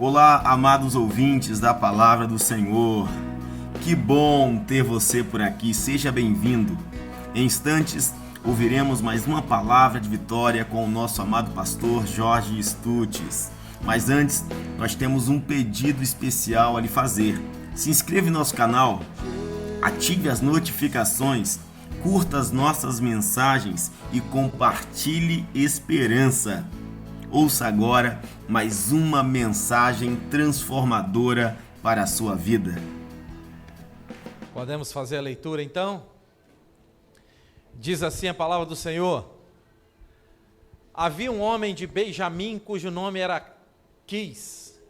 Olá, amados ouvintes da Palavra do Senhor. Que bom ter você por aqui, seja bem-vindo. Em instantes, ouviremos mais uma palavra de vitória com o nosso amado pastor Jorge Stutes. Mas antes, nós temos um pedido especial a lhe fazer. Se inscreva em nosso canal, ative as notificações, curta as nossas mensagens e compartilhe esperança. Ouça agora mais uma mensagem transformadora para a sua vida. Podemos fazer a leitura então? Diz assim a palavra do Senhor: Havia um homem de Benjamim cujo nome era Quis,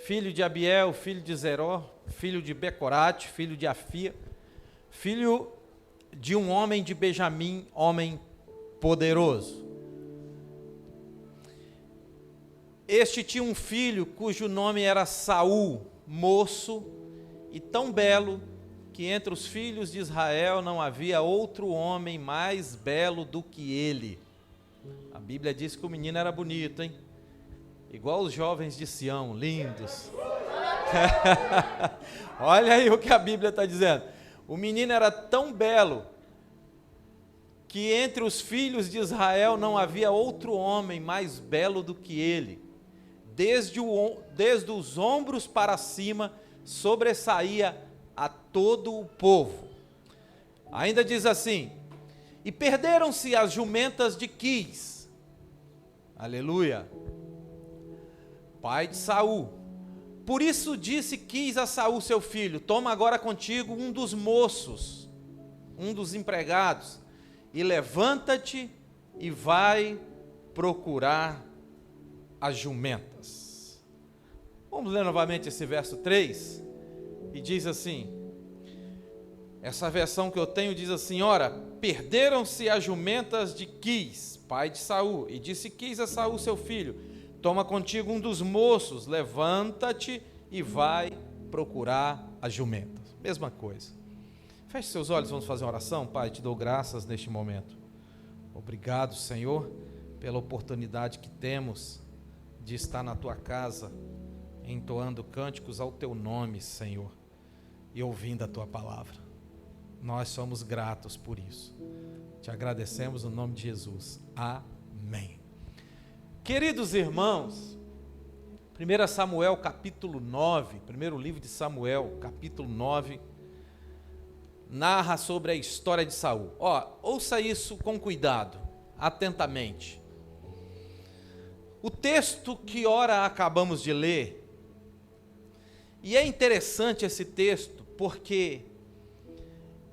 filho de Abiel, filho de Zeró, filho de Becorate, filho de Afia, filho de um homem de Benjamim, homem poderoso. Este tinha um filho cujo nome era Saul, moço e tão belo que entre os filhos de Israel não havia outro homem mais belo do que ele. A Bíblia diz que o menino era bonito, hein? Igual os jovens de Sião, lindos. Olha aí o que a Bíblia está dizendo. O menino era tão belo que entre os filhos de Israel não havia outro homem mais belo do que ele. Desde os ombros para cima, sobressaía a todo o povo. Ainda diz assim: e perderam-se as jumentas de Quis, aleluia, pai de Saul. Por isso disse Quis a Saul seu filho: toma agora contigo um dos moços, um dos empregados, e levanta-te e vai procurar as jumentas. Vamos ler novamente esse verso 3, e diz assim, essa versão que eu tenho diz assim: ora, perderam-se as jumentas de Quis, pai de Saul, e disse Quis a Saul seu filho: toma contigo um dos moços, levanta-te e vai procurar as jumentas. Mesma coisa. Feche seus olhos, vamos fazer uma oração. Pai, te dou graças neste momento. Obrigado, Senhor, pela oportunidade que temos de estar na tua casa, entoando cânticos ao teu nome, Senhor, e ouvindo a tua palavra. Nós somos gratos por isso. Te agradecemos no nome de Jesus. Amém. Queridos irmãos, 1 Samuel capítulo 9, primeiro livro de Samuel, capítulo 9, narra sobre a história de Saul. Ouça isso com cuidado, atentamente. O texto que ora acabamos de ler, e é interessante esse texto porque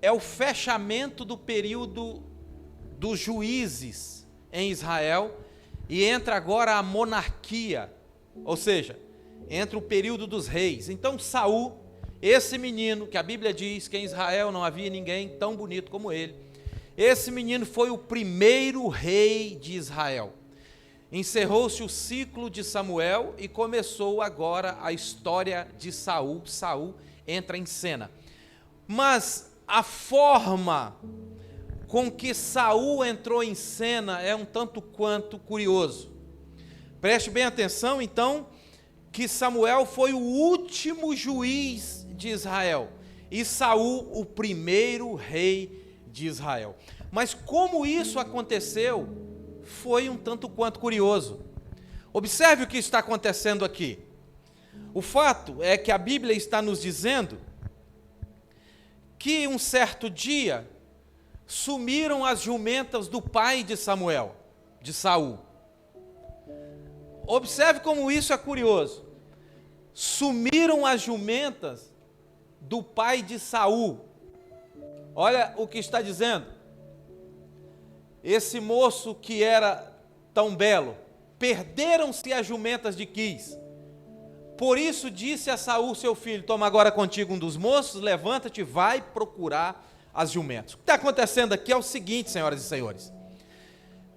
é o fechamento do período dos juízes em Israel e entra agora a monarquia, ou seja, entra o período dos reis. Então Saul, esse menino que a Bíblia diz que em Israel não havia ninguém tão bonito como ele, esse menino foi o primeiro rei de Israel. Encerrou-se o ciclo de Samuel e começou agora a história de Saul. Saul entra em cena. Mas a forma com que Saul entrou em cena é um tanto quanto curioso. Preste bem atenção, então, que Samuel foi o último juiz de Israel e Saul o primeiro rei de Israel. Mas como isso aconteceu foi um tanto quanto curioso. Observe o que está acontecendo aqui. O fato é que a Bíblia está nos dizendo que um certo dia sumiram as jumentas do pai de Samuel, de Saul. Observe como isso é curioso. Sumiram as jumentas do pai de Saul. Olha o que está dizendo. Esse moço que era tão belo, perderam-se as jumentas de Quis. Por isso disse a Saul seu filho: toma agora contigo um dos moços, levanta-te e vai procurar as jumentas. O que está acontecendo aqui é o seguinte, senhoras e senhores.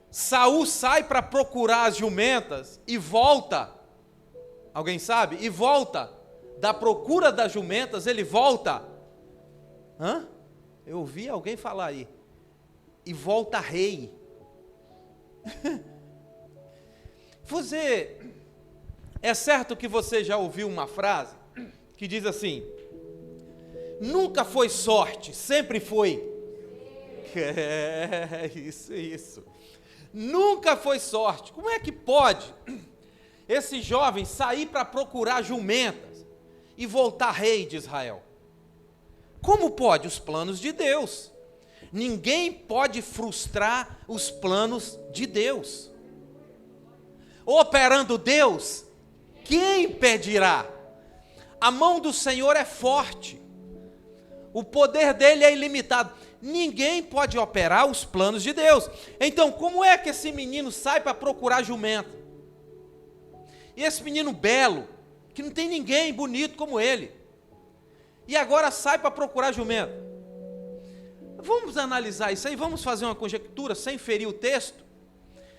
Saul sai para procurar as jumentas e volta. Alguém sabe? E volta. Da procura das jumentas, ele volta. Eu ouvi alguém falar aí. E volta rei. Você É certo que você já ouviu uma frase que diz assim: nunca foi sorte, sempre foi. É, isso. Nunca foi sorte. Como é que pode esse jovem sair para procurar jumentas e voltar rei de Israel? Como pode? Os planos de Deus. Ninguém pode frustrar os planos de Deus. Operando Deus, quem impedirá? A mão do Senhor é forte. O poder dele é ilimitado. Ninguém pode operar os planos de Deus. Então, como é que esse menino sai para procurar jumento? E esse menino belo, que não tem ninguém bonito como ele, e agora sai para procurar jumento? Vamos analisar isso aí, vamos fazer uma conjectura sem ferir o texto.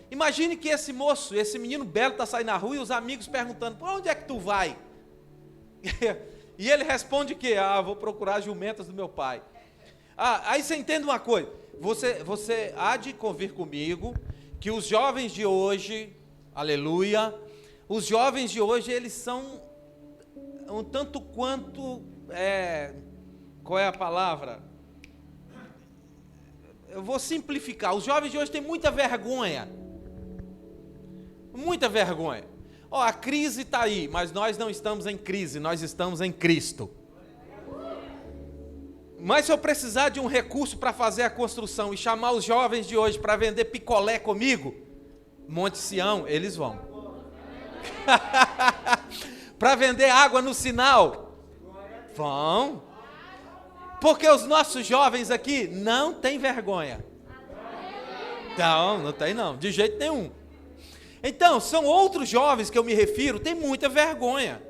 Imagine que esse moço, esse menino belo está saindo na rua e os amigos perguntando: por onde é que tu vai? E ele responde que: vou procurar jumentas do meu pai. Aí você entende uma coisa, você há de convir comigo que os jovens de hoje, aleluia, os jovens de hoje, eles são um tanto quanto, qual é a palavra? Eu vou simplificar, os jovens de hoje têm muita vergonha. Muita vergonha. A crise está aí, mas nós não estamos em crise, nós estamos em Cristo. Mas se eu precisar de um recurso para fazer a construção e chamar os jovens de hoje para vender picolé comigo, Monte Sião, eles vão. Para vender água no sinal, vão. Porque os nossos jovens aqui não têm vergonha. Não tem não, de jeito nenhum. Então, são outros jovens que eu me refiro, têm muita vergonha.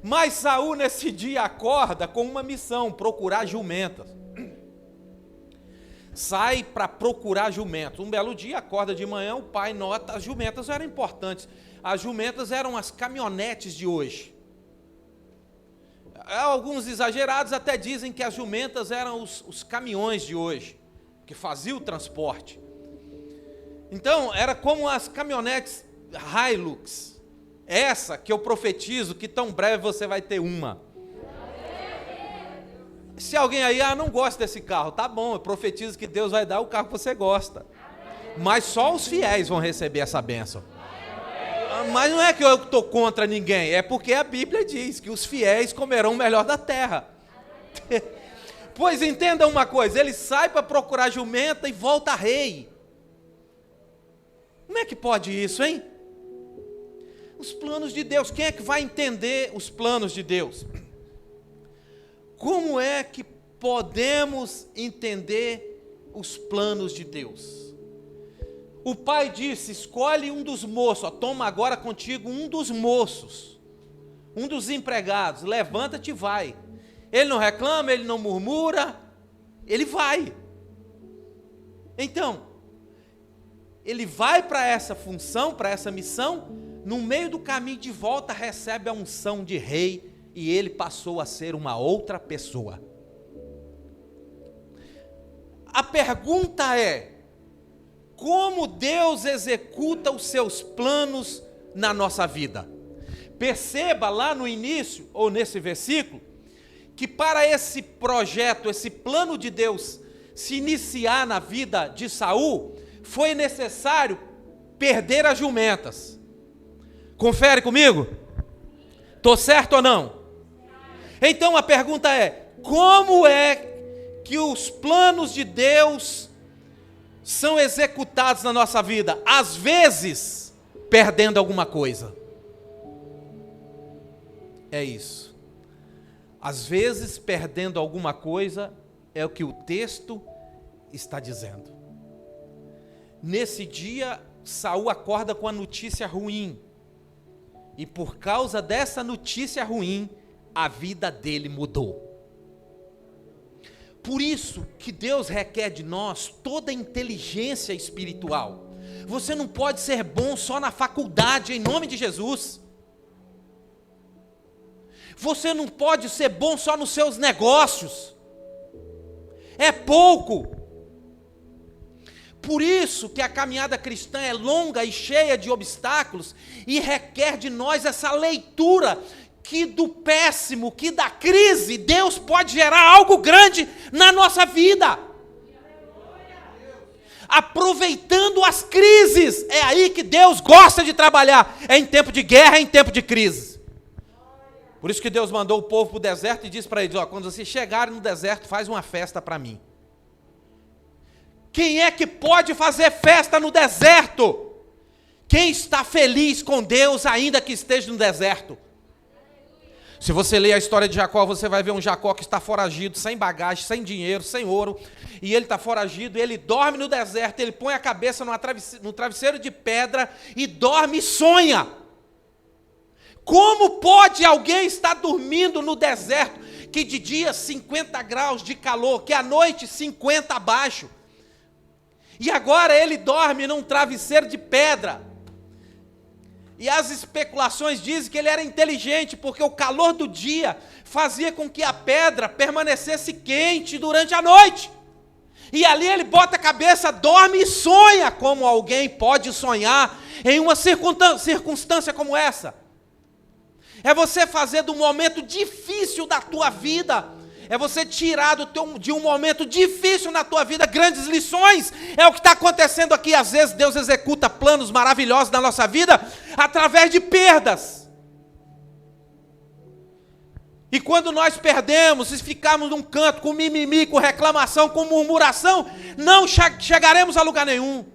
Mas Saul nesse dia acorda com uma missão: procurar jumentas. Sai para procurar jumentas. Um belo dia, acorda de manhã, o pai nota, as jumentas eram importantes. As jumentas eram as caminhonetes de hoje. Alguns exagerados até dizem que as jumentas eram os caminhões de hoje, que faziam o transporte. Então, era como as caminhonetes Hilux. Essa que eu profetizo que tão breve você vai ter uma. Se alguém aí, não gosta desse carro, tá bom, eu profetizo que Deus vai dar o carro que você gosta. Mas só os fiéis vão receber essa bênção. Mas não é que eu estou contra ninguém, é porque a Bíblia diz que os fiéis comerão o melhor da terra. Pois entenda uma coisa, ele sai para procurar jumenta e volta rei. Como é que pode isso, hein? Os planos de Deus, quem é que vai entender os planos de Deus? Como é que podemos entender os planos de Deus? O pai disse: escolhe um dos moços, toma agora contigo um dos moços, um dos empregados, levanta-te e vai. Ele não reclama, ele não murmura, ele vai. Então, ele vai para essa função, para essa missão. No meio do caminho de volta, recebe a unção de rei e ele passou a ser uma outra pessoa. A pergunta é: como Deus executa os seus planos na nossa vida? Perceba lá no início, ou nesse versículo, que para esse projeto, esse plano de Deus se iniciar na vida de Saul, foi necessário perder as jumentas. Confere comigo? Estou certo ou não? Então a pergunta é: como é que os planos de Deus são executados na nossa vida? Às vezes, perdendo alguma coisa. É isso. Às vezes, perdendo alguma coisa, é o que o texto está dizendo. Nesse dia, Saul acorda com a notícia ruim. E por causa dessa notícia ruim, a vida dele mudou. Por isso que Deus requer de nós toda a inteligência espiritual. Você não pode ser bom só na faculdade, em nome de Jesus. Você não pode ser bom só nos seus negócios. É pouco. Por isso que a caminhada cristã é longa e cheia de obstáculos e requer de nós essa leitura que do péssimo, que da crise, Deus pode gerar algo grande na nossa vida. Aproveitando as crises, é aí que Deus gosta de trabalhar, é em tempo de guerra, é em tempo de crise. Por isso que Deus mandou o povo para o deserto e disse para eles, quando vocês chegarem no deserto, faz uma festa para mim. Quem é que pode fazer festa no deserto? Quem está feliz com Deus ainda que esteja no deserto? Se você ler a história de Jacó, você vai ver um Jacó que está foragido, sem bagagem, sem dinheiro, sem ouro, e ele está foragido, ele dorme no deserto, ele põe a cabeça no travesseiro de pedra e dorme e sonha. Como pode alguém estar dormindo no deserto, que de dia 50 graus de calor, que à noite 50 abaixo, e agora ele dorme num travesseiro de pedra? E as especulações dizem que ele era inteligente, porque o calor do dia fazia com que a pedra permanecesse quente durante a noite. E ali ele bota a cabeça, dorme e sonha, como alguém pode sonhar em uma circunstância como essa. É você fazer do momento difícil da tua vida, é você tirar de um momento difícil na tua vida grandes lições. É o que está acontecendo aqui. Às vezes Deus executa planos maravilhosos na nossa vida através de perdas. E quando nós perdemos, se ficarmos num canto com mimimi, com reclamação, com murmuração, não chegaremos a lugar nenhum.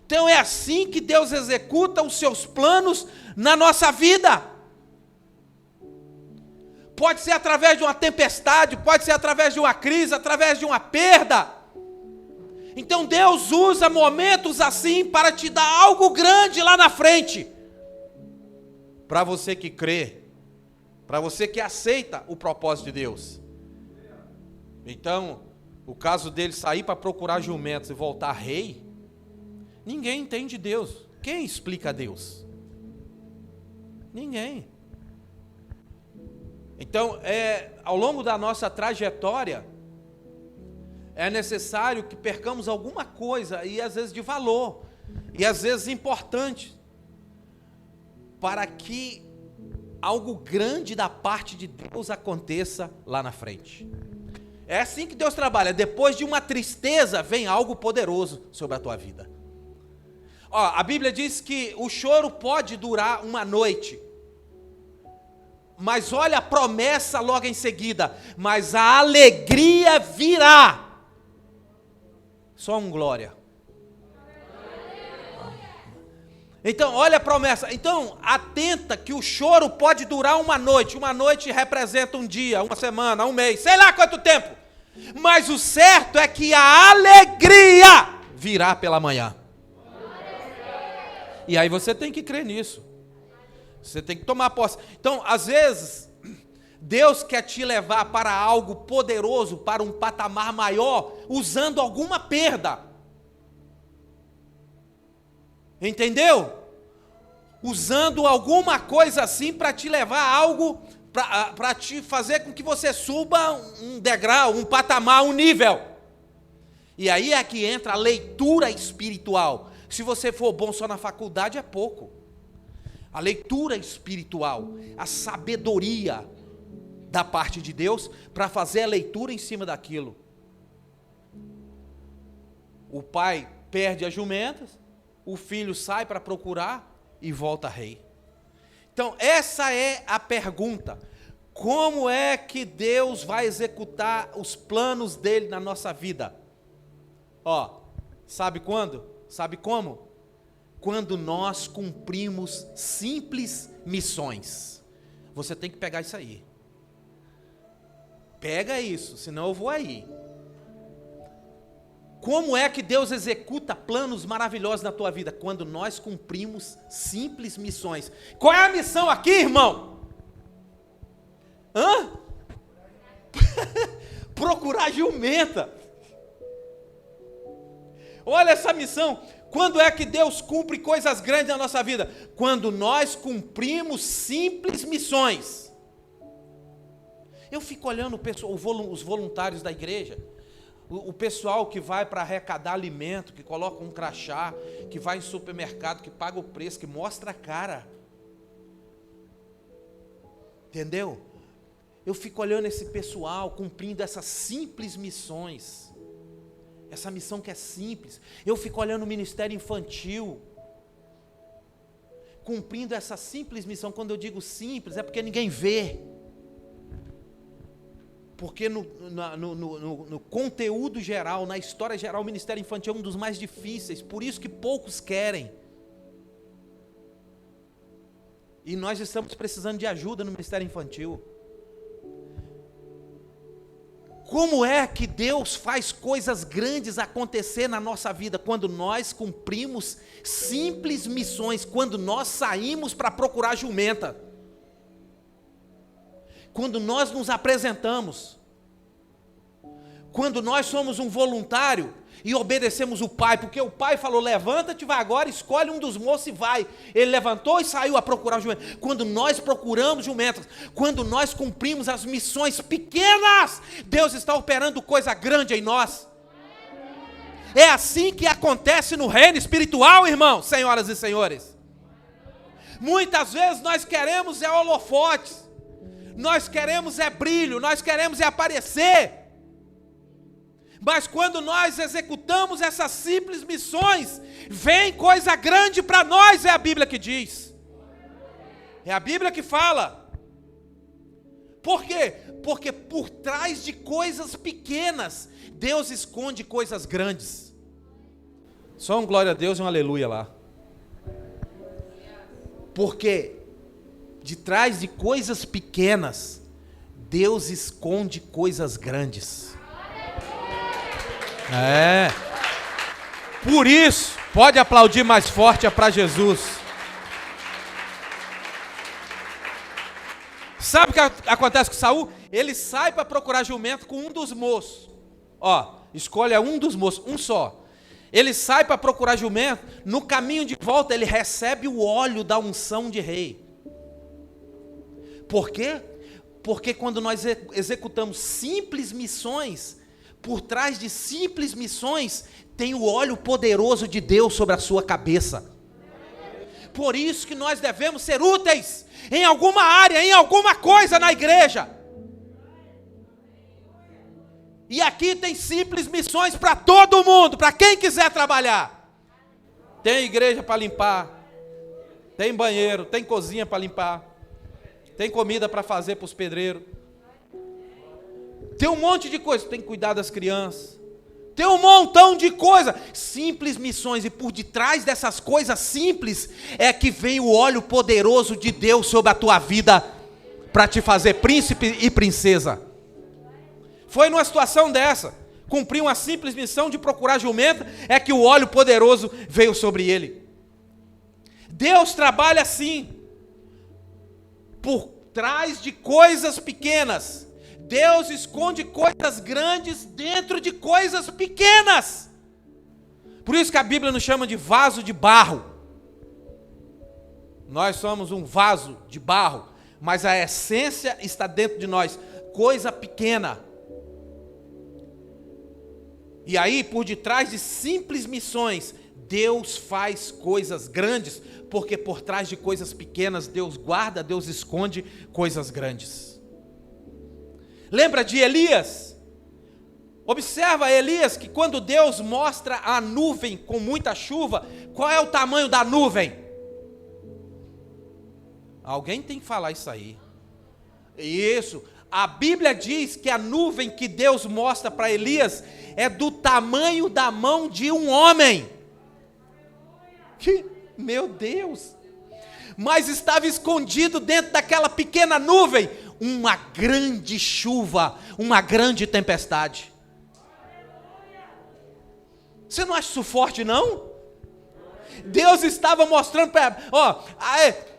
Então é assim que Deus executa os seus planos na nossa vida. Pode ser através de uma tempestade, pode ser através de uma crise, através de uma perda. Então Deus usa momentos assim para te dar algo grande lá na frente. Para você que crê, para você que aceita o propósito de Deus. Então, o caso dele sair para procurar jumentos e voltar rei, ninguém entende Deus. Quem explica Deus? Ninguém. Então, ao longo da nossa trajetória, é necessário que percamos alguma coisa, e às vezes de valor, e às vezes importante, para que algo grande da parte de Deus aconteça lá na frente. É assim que Deus trabalha. Depois de uma tristeza, vem algo poderoso sobre a tua vida. A Bíblia diz que o choro pode durar uma noite, mas olha a promessa logo em seguida, mas a alegria virá. Só um glória. Então, olha a promessa. Então, atenta que o choro pode durar uma noite representa um dia, uma semana, um mês, sei lá quanto tempo, mas o certo é que a alegria virá pela manhã. E aí você tem que crer nisso. Você tem que tomar posse. Então, às vezes, Deus quer te levar para algo poderoso, para um patamar maior, usando alguma perda. Entendeu? Usando alguma coisa assim para te levar a algo, para te fazer com que você suba um degrau, um patamar, um nível. E aí é que entra a leitura espiritual. Se você for bom só na faculdade, é pouco. A leitura espiritual, a sabedoria da parte de Deus para fazer a leitura em cima daquilo. O pai perde as jumentas, o filho sai para procurar e volta rei. Então, essa é a pergunta. Como é que Deus vai executar os planos dele na nossa vida? Sabe quando? Sabe como? Quando nós cumprimos simples missões. Você tem que pegar isso aí. Pega isso, senão eu vou aí. Como é que Deus executa planos maravilhosos na tua vida? Quando nós cumprimos simples missões. Qual é a missão aqui, irmão? Procurar jumenta. Olha essa missão. Quando é que Deus cumpre coisas grandes na nossa vida? Quando nós cumprimos simples missões. Eu fico olhando os voluntários da igreja. O pessoal que vai para arrecadar alimento, que coloca um crachá, que vai em supermercado, que paga o preço, que mostra a cara. Entendeu? Eu fico olhando esse pessoal cumprindo essas simples missões. Essa missão que é simples. Eu fico olhando o ministério infantil, cumprindo essa simples missão. Quando eu digo simples, é porque ninguém vê. Porque no conteúdo geral, na história geral, o ministério infantil é um dos mais difíceis. Por isso que poucos querem. E nós estamos precisando de ajuda no ministério infantil. Como é que Deus faz coisas grandes acontecer na nossa vida? Quando nós cumprimos simples missões, quando nós saímos para procurar jumenta, quando nós nos apresentamos, quando nós somos um voluntário e obedecemos o pai, porque o pai falou, levanta-te, vai agora, escolhe um dos moços e vai. Ele levantou e saiu a procurar jumentas. Quando nós procuramos jumentas, quando nós cumprimos as missões pequenas, Deus está operando coisa grande em nós. É assim que acontece no reino espiritual, irmãos, senhoras e senhores. Muitas vezes nós queremos holofotes, nós queremos brilho, nós queremos aparecer. Mas quando nós executamos essas simples missões, vem coisa grande para nós, é a Bíblia que diz. É a Bíblia que fala. Por quê? Porque por trás de coisas pequenas, Deus esconde coisas grandes. Só um glória a Deus e um aleluia lá. Porque de trás de coisas pequenas, Deus esconde coisas grandes. Por isso, pode aplaudir mais forte, é para Jesus. Sabe o que acontece com Saul? Ele sai para procurar jumento com um dos moços. Escolhe um dos moços, um só. Ele sai para procurar jumento, no caminho de volta ele recebe o óleo da unção de rei. Por quê? Porque quando nós executamos simples missões, por trás de simples missões, tem o óleo poderoso de Deus sobre a sua cabeça. Por isso que nós devemos ser úteis em alguma área, em alguma coisa na igreja. E aqui tem simples missões para todo mundo, para quem quiser trabalhar. Tem igreja para limpar, tem banheiro, tem cozinha para limpar, tem comida para fazer para os pedreiros. Tem um monte de coisa, tem que cuidar das crianças, tem um montão de coisa, simples missões, e por detrás dessas coisas simples, é que vem o óleo poderoso de Deus sobre a tua vida, para te fazer príncipe e princesa. Foi numa situação dessa, cumprir uma simples missão de procurar jumenta, é que o óleo poderoso veio sobre ele. Deus trabalha assim, por trás de coisas pequenas. Deus esconde coisas grandes dentro de coisas pequenas. Por isso que a Bíblia nos chama de vaso de barro. Nós somos um vaso de barro, mas a essência está dentro de nós, coisa pequena. E aí, por detrás de simples missões, Deus faz coisas grandes, porque por trás de coisas pequenas, Deus guarda, Deus esconde coisas grandes. Lembra de Elias? Observa Elias, que quando Deus mostra a nuvem com muita chuva, qual é o tamanho da nuvem? Alguém tem que falar isso aí. Isso. A Bíblia diz que a nuvem que Deus mostra para Elias é do tamanho da mão de um homem. Meu Deus! Mas estava escondido dentro daquela pequena nuvem uma grande chuva, uma grande tempestade. Você não acha isso forte, não? Deus estava mostrando para...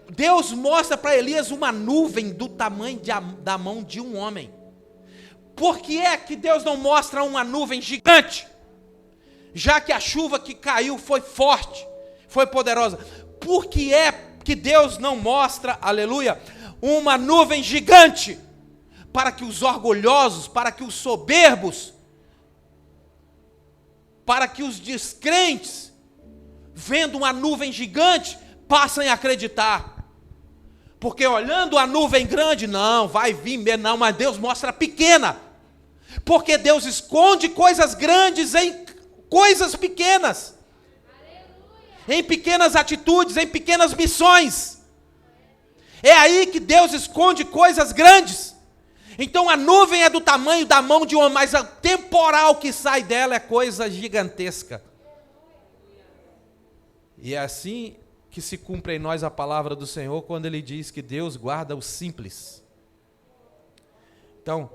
Deus mostra para Elias uma nuvem do tamanho da mão de um homem. Por que é que Deus não mostra uma nuvem gigante? Já que a chuva que caiu foi forte, foi poderosa. Por que é que Deus não mostra, aleluia, uma nuvem gigante? Para que os orgulhosos, para que os soberbos para que os descrentes, vendo uma nuvem gigante, passem a acreditar. Porque olhando a nuvem grande, não, vai vir, não, mas Deus mostra pequena. Porque Deus esconde coisas grandes em coisas pequenas. Em pequenas atitudes, em pequenas missões. É aí que Deus esconde coisas grandes. Então a nuvem é do tamanho da mão de um homem, mas a temporal que sai dela é coisa gigantesca. E é assim que se cumpre em nós a palavra do Senhor, quando Ele diz que Deus guarda o simples. Então,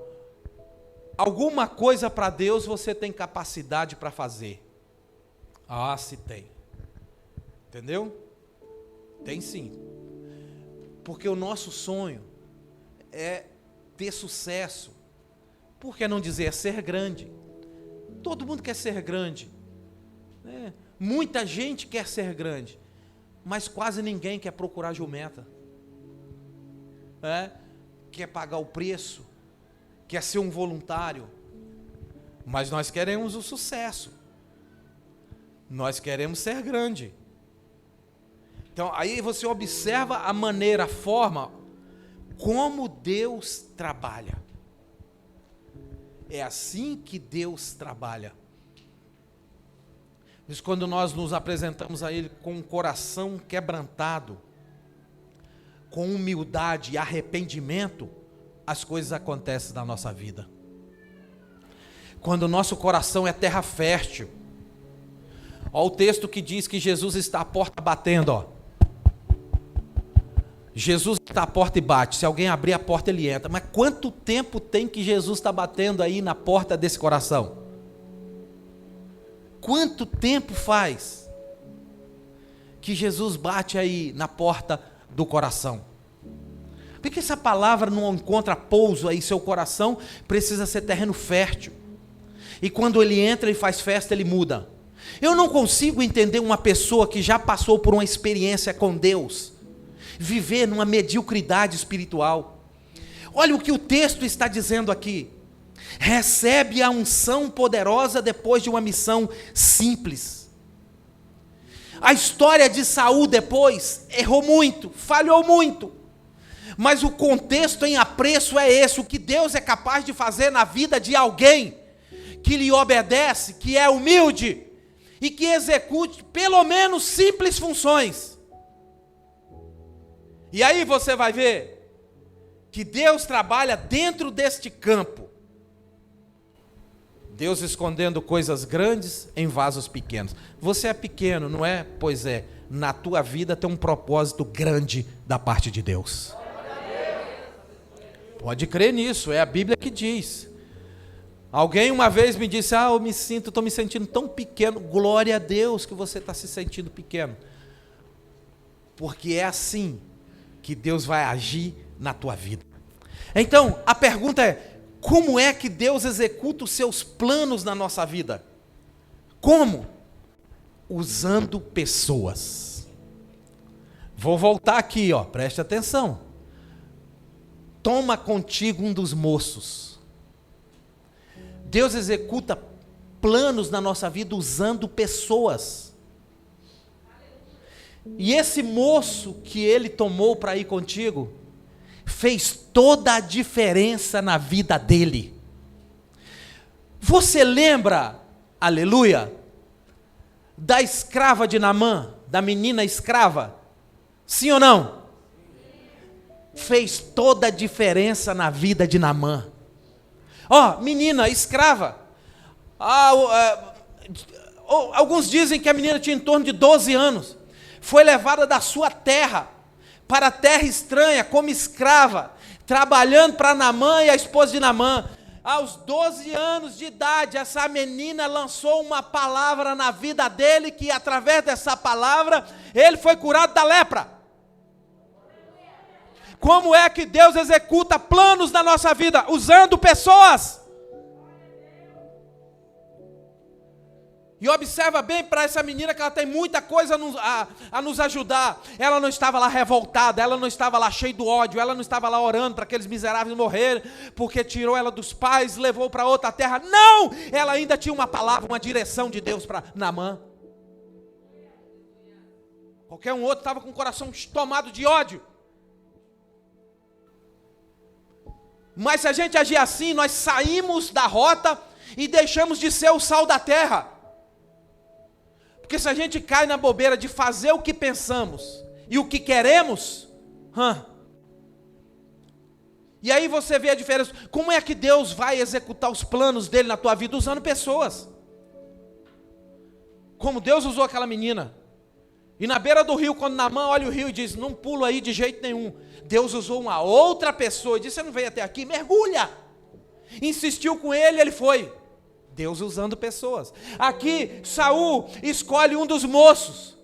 alguma coisa para Deus você tem capacidade para fazer. Ah, se tem. Entendeu? Tem sim. Porque o nosso sonho é ter sucesso. Por que não dizer ser grande? Todo mundo quer ser grande, né? Muita gente quer ser grande, mas quase ninguém quer procurar jumenta, quer pagar o preço, quer ser um voluntário. Mas nós queremos o sucesso, nós queremos ser grande. Então aí você observa a maneira, a forma como Deus trabalha. É assim que Deus trabalha. Mas quando nós nos apresentamos a Ele com um coração quebrantado, com humildade e arrependimento, as coisas acontecem na nossa vida. Quando o nosso coração é terra fértil. Olha o texto que diz que Jesus está à porta batendo, ó. Jesus está à porta e bate. Se alguém abrir a porta, ele entra. Mas quanto tempo tem que Jesus está batendo aí na porta desse coração? Quanto tempo faz que Jesus bate aí na porta do coração? Porque essa palavra não encontra pouso aí, seu coração precisa ser terreno fértil. E quando ele entra e faz festa, ele muda. Eu não consigo entender uma pessoa que já passou por uma experiência com Deus viver numa mediocridade espiritual. Olha o que o texto está dizendo aqui. Recebe a unção poderosa depois de uma missão simples. A história de Saul depois errou muito, falhou muito. Mas o contexto em apreço é esse, o que Deus é capaz de fazer na vida de alguém que lhe obedece, que é humilde e que execute pelo menos simples funções. E aí você vai ver que Deus trabalha dentro deste campo. Deus escondendo coisas grandes em vasos pequenos. Você é pequeno, não é? Pois é, na tua vida tem um propósito grande da parte de Deus. Pode crer nisso, é a Bíblia que diz. Alguém uma vez me disse, estou me sentindo tão pequeno. Glória a Deus que você está se sentindo pequeno. Porque é assim que Deus vai agir na tua vida. Então, a pergunta é, como é que Deus executa os seus planos na nossa vida? Como? Usando pessoas. Vou voltar aqui, preste atenção. Toma contigo um dos moços. Deus executa planos na nossa vida usando pessoas. E esse moço que ele tomou para ir contigo, fez toda a diferença na vida dele. Você lembra, aleluia, da escrava de Naamã, da menina escrava? Sim ou não? Fez toda a diferença na vida de Naamã. Menina escrava. Alguns dizem que a menina tinha em torno de 12 anos. Foi levada da sua terra para a terra estranha, como escrava, trabalhando para Naamã e a esposa de Naamã. Aos 12 anos de idade, essa menina lançou uma palavra na vida dele, que através dessa palavra, ele foi curado da lepra. Como é que Deus executa planos na nossa vida? Usando pessoas. E observa bem para essa menina que ela tem muita coisa a nos ajudar. Ela não estava lá revoltada, ela não estava lá cheia do ódio, ela não estava lá orando para aqueles miseráveis morrerem, porque tirou ela dos pais, levou para outra terra. Não! Ela ainda tinha uma palavra, uma direção de Deus para Naamã. Qualquer um outro estava com o coração tomado de ódio. Mas se a gente agir assim, nós saímos da rota e deixamos de ser o sal da terra. Porque se a gente cai na bobeira de fazer o que pensamos e o que queremos, e aí você vê a diferença. Como é que Deus vai executar os planos dele na tua vida? Usando pessoas. Como Deus usou aquela menina. E na beira do rio, quando Naamã olha o rio e diz, não pulo aí de jeito nenhum. Deus usou uma outra pessoa e disse, você não veio até aqui? Mergulha. Insistiu com ele, ele foi. Deus usando pessoas. Aqui, Saul escolhe um dos moços.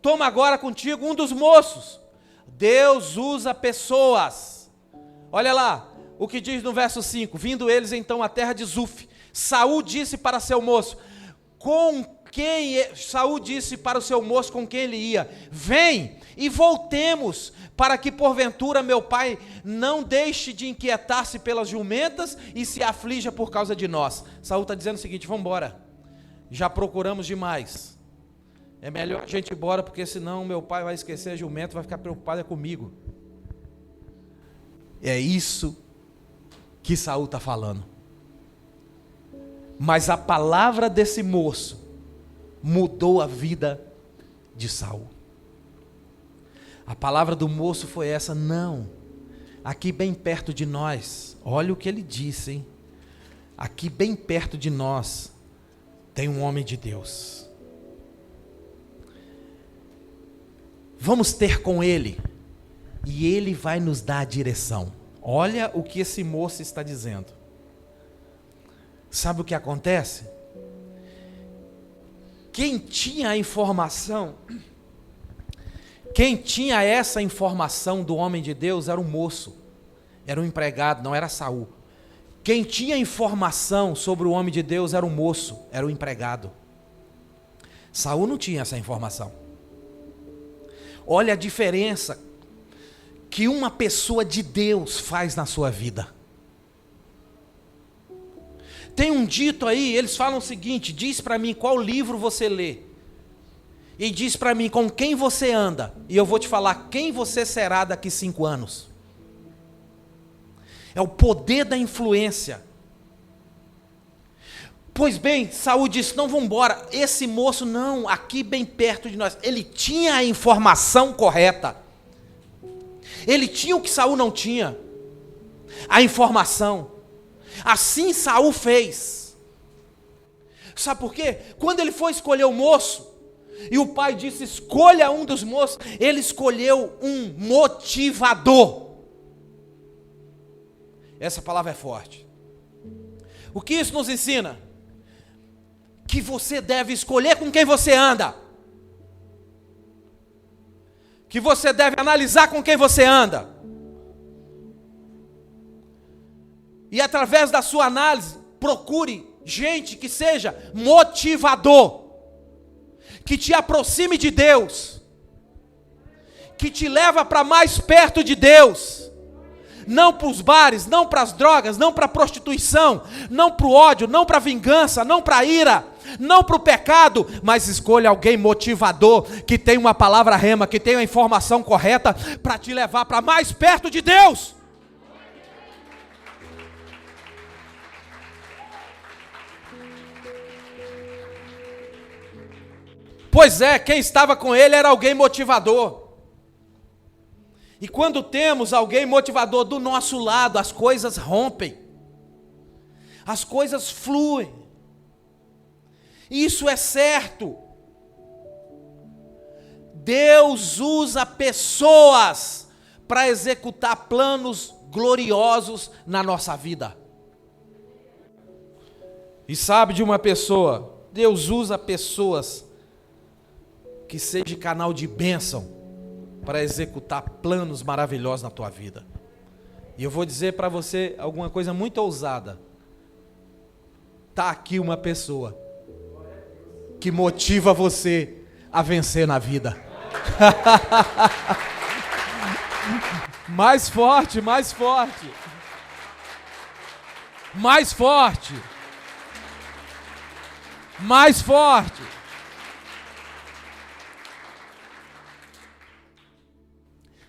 Toma agora contigo um dos moços. Deus usa pessoas. Olha lá, o que diz no verso 5. Vindo eles então à terra de Zuf, Saul disse para seu moço, Saul disse para o seu moço com quem ele ia, vem e voltemos, para que porventura meu pai não deixe de inquietar-se pelas jumentas e se aflija por causa de nós. Saul está dizendo o seguinte, vamos embora, já procuramos demais, é melhor a gente ir embora, porque senão meu pai vai esquecer a jumenta, vai ficar preocupado comigo. É isso que Saul está falando. Mas a palavra desse moço mudou a vida de Saul. A palavra do moço foi essa, não, aqui bem perto de nós, olha o que ele disse, hein? Aqui bem perto de nós tem um homem de Deus. Vamos ter com ele, e ele vai nos dar a direção. Olha o que esse moço está dizendo. Sabe o que acontece? Quem tinha a informação, quem tinha essa informação do homem de Deus era o moço, era o empregado, não era Saul. Quem tinha informação sobre o homem de Deus era o moço, era o empregado. Saul não tinha essa informação. Olha a diferença que uma pessoa de Deus faz na sua vida. Tem um dito aí, eles falam o seguinte, diz para mim qual livro você lê, e diz para mim com quem você anda, e eu vou te falar quem você será daqui 5 anos. É o poder da influência. Pois bem, Saul disse, não, vamos embora. Esse moço, não, aqui bem perto de nós, ele tinha a informação correta. Ele tinha o que Saul não tinha, a informação. Assim Saul fez. Sabe por quê? Quando ele foi escolher o moço, e o pai disse, escolha um dos moços, ele escolheu um motivador. Essa palavra é forte. O que isso nos ensina? Que você deve escolher com quem você anda. Que você deve analisar com quem você anda. E através da sua análise, procure gente que seja motivador, que te aproxime de Deus, que te leva para mais perto de Deus, não para os bares, não para as drogas, não para a prostituição, não para o ódio, não para a vingança, não para a ira, não para o pecado, mas escolha alguém motivador, que tem uma palavra rema, que tem a informação correta, para te levar para mais perto de Deus. Pois é, quem estava com ele era alguém motivador. E quando temos alguém motivador do nosso lado, as coisas rompem, as coisas fluem. Isso é certo. Deus usa pessoas para executar planos gloriosos na nossa vida. E sabe de uma pessoa? Deus usa pessoas que seja canal de bênção para executar planos maravilhosos na tua vida. E eu vou dizer para você alguma coisa muito ousada. Está aqui uma pessoa que motiva você a vencer na vida. Mais forte, mais forte. Mais forte. Mais forte.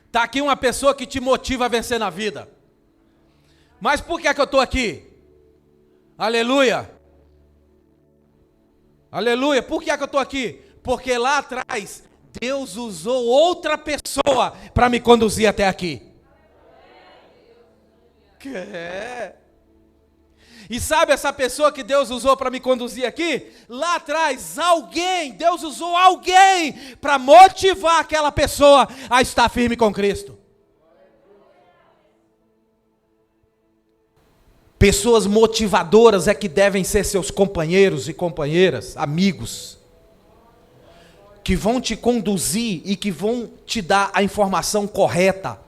Está aqui uma pessoa que te motiva a vencer na vida. Mas por que é que eu estou aqui? Aleluia. Aleluia. Por que é que eu estou aqui? Porque lá atrás, Deus usou outra pessoa para me conduzir até aqui. E sabe essa pessoa que Deus usou para me conduzir aqui? Lá atrás, Deus usou alguém para motivar aquela pessoa a estar firme com Cristo. Pessoas motivadoras é que devem ser seus companheiros e companheiras, amigos, que vão te conduzir e que vão te dar a informação correta.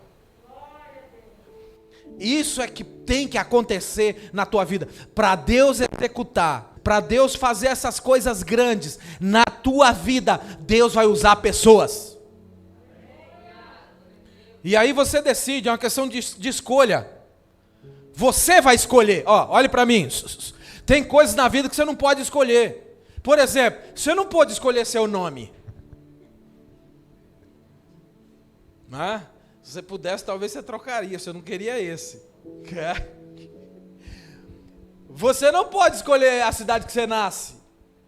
Isso é que tem que acontecer na tua vida. Para Deus executar, para Deus fazer essas coisas grandes na tua vida, Deus vai usar pessoas. E aí você decide, é uma questão de escolha. Você vai escolher. Olhe para mim. Tem coisas na vida que você não pode escolher. Por exemplo, você não pode escolher seu nome. Se você pudesse, talvez você trocaria. Você não queria esse. Você não pode escolher a cidade que você nasce.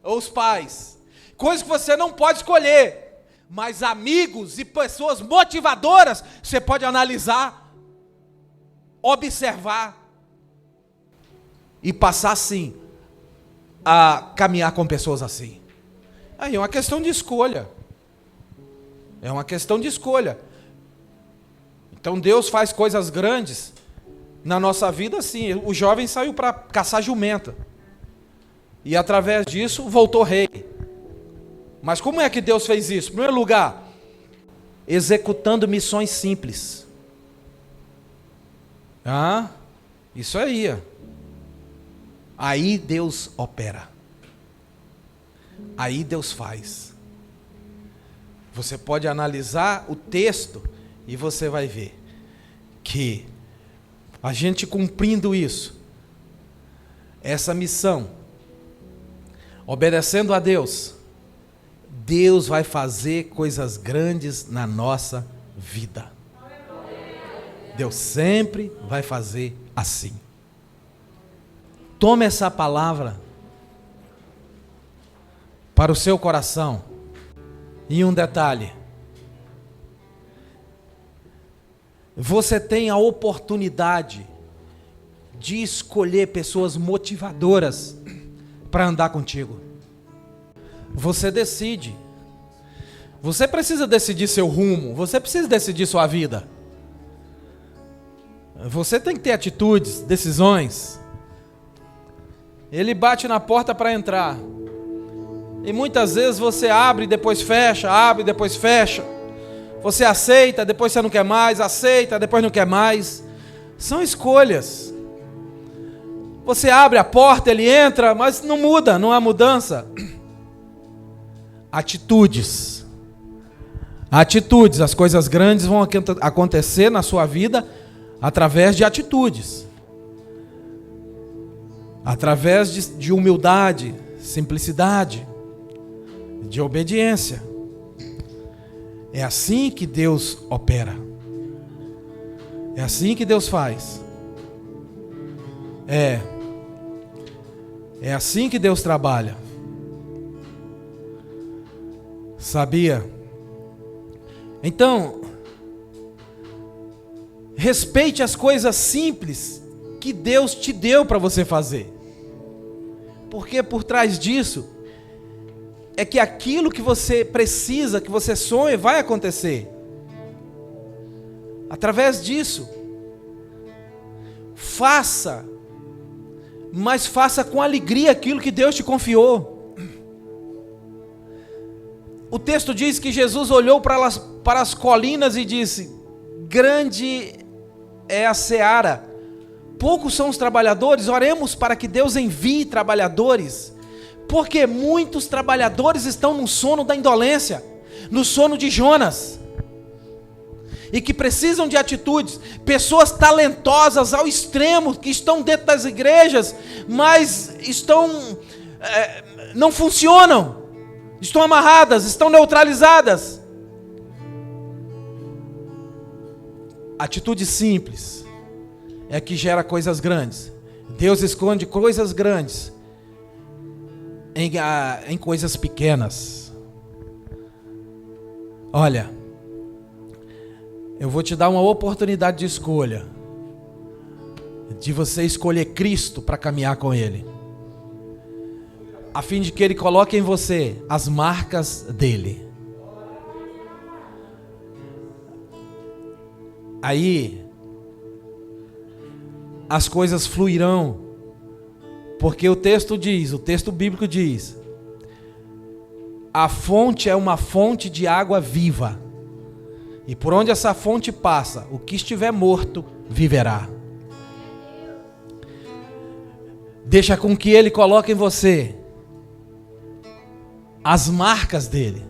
Ou os pais. Coisas que você não pode escolher. Mas amigos e pessoas motivadoras, você pode analisar, observar e passar sim a caminhar com pessoas assim. Aí é uma questão de escolha. É uma questão de escolha. Então Deus faz coisas grandes na nossa vida assim. O jovem saiu para caçar jumenta. E através disso voltou rei. Mas como é que Deus fez isso? Em primeiro lugar, executando missões simples. Isso aí. Aí Deus opera. Aí Deus faz. Você pode analisar o texto e você vai ver que a gente cumprindo isso, essa missão, obedecendo a Deus, Deus vai fazer coisas grandes na nossa vida. Deus sempre vai fazer assim. Tome essa palavra para o seu coração. E um detalhe: você tem a oportunidade de escolher pessoas motivadoras para andar contigo. Você decide. Você precisa decidir seu rumo. Você precisa decidir sua vida. Você tem que ter atitudes, decisões. Ele bate na porta para entrar. E muitas vezes você abre e depois fecha, abre e depois fecha. Você aceita, depois você não quer mais, aceita, depois não quer mais. São escolhas. Você abre a porta, ele entra, mas não muda, não há mudança. Atitudes. Atitudes, as coisas grandes vão acontecer na sua vida através de atitudes. Através de humildade, simplicidade, de obediência. É assim que Deus opera. É assim que Deus faz. É assim que Deus trabalha. Sabia? Então, respeite as coisas simples que Deus te deu para você fazer. Porque por trás disso é que aquilo que você precisa, que você sonha, vai acontecer. Através disso, faça, mas faça com alegria aquilo que Deus te confiou. O texto diz que Jesus olhou para as colinas e disse: grande é a seara, poucos são os trabalhadores. Oremos para que Deus envie trabalhadores Porque muitos trabalhadores estão no sono da indolência, no sono de Jonas, e que precisam de atitudes. Pessoas talentosas ao extremo, que estão dentro das igrejas, mas não funcionam, estão amarradas, estão neutralizadas. Atitude simples é que gera coisas grandes. Deus esconde coisas grandes em coisas pequenas. Olha, eu vou te dar uma oportunidade de escolha, de você escolher Cristo para caminhar com Ele, a fim de que Ele coloque em você as marcas dEle. Aí as coisas fluirão, porque o texto bíblico diz, a fonte é uma fonte de água viva, e por onde essa fonte passa, o que estiver morto viverá. Deixa com que Ele coloque em você as marcas dEle.